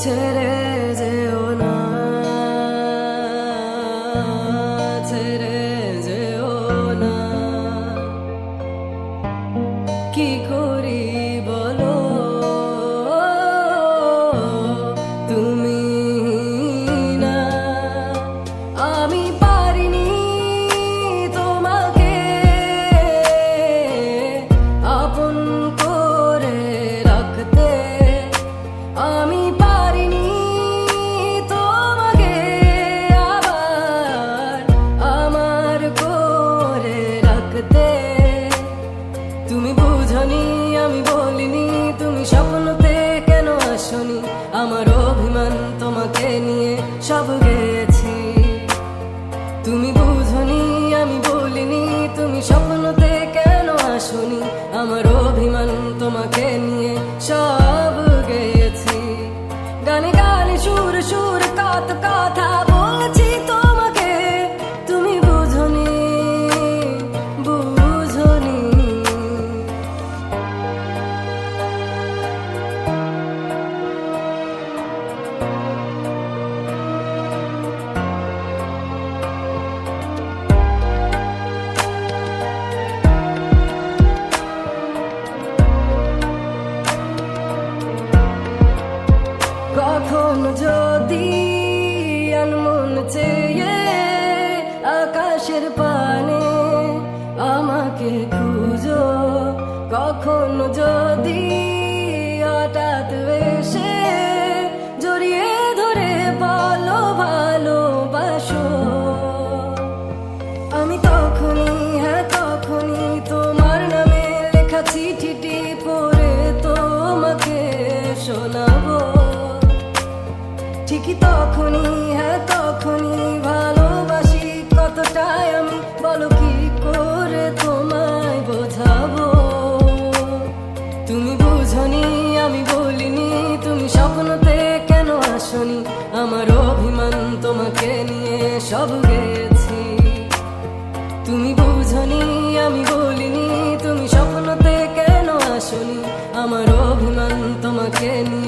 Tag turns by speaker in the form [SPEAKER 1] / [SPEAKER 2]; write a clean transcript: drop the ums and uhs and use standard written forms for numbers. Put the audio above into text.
[SPEAKER 1] ছেড়ে যেও না, ছেড়ে যেও না। কি করি বলো তুমি না, আমি পারিনি তোমাকে আপন করে রাখতে। আমি পারিনি তোমাকে আবার আমার করে রাখতে। তুমি বুঝনি আমি বলিনি, তুমি স্বপ্নতে কেন আসনি, আমার অভিমান তোমাকে নিয়ে সব গেছি। তুমি বুঝনি আমি বলিনি, তুমি স্বপ্নতে কেন আসনি, আমার অভিমান তোমাকে নিয়ে সব গেছি। গানে গানে সুর সুর কত কথা বলছি তোমাকে, তুমি বুঝনি বুঝনি। কখন যদি আনমন চেয়ে আকাশের পানে আমাকে খুঁজো, কখন যদি হঠাৎ এসে জড়িয়ে ধরে বলো ভালোবাসো, আমি তখনই হ্যাঁ তখনই তোমার নামে লেখা চিঠিটি পড়ে তোমাকে শোনাবো। ঠিকই তখনই হ্যাঁ তখনই ভালোবাসি কতটাই আমি, বলো কি করে তোমায় বোঝাবো। তুমি বুঝনি আমি বলিনি, তুমি স্বপ্নতে কেন আসনি, আমার অভিমান তোমাকে নিয়ে সব গেছি। তুমি বুঝনি আমি বলিনি, তুমি স্বপ্নতে কেন আসনি, আমার অভিমান তোমাকে নিয়ে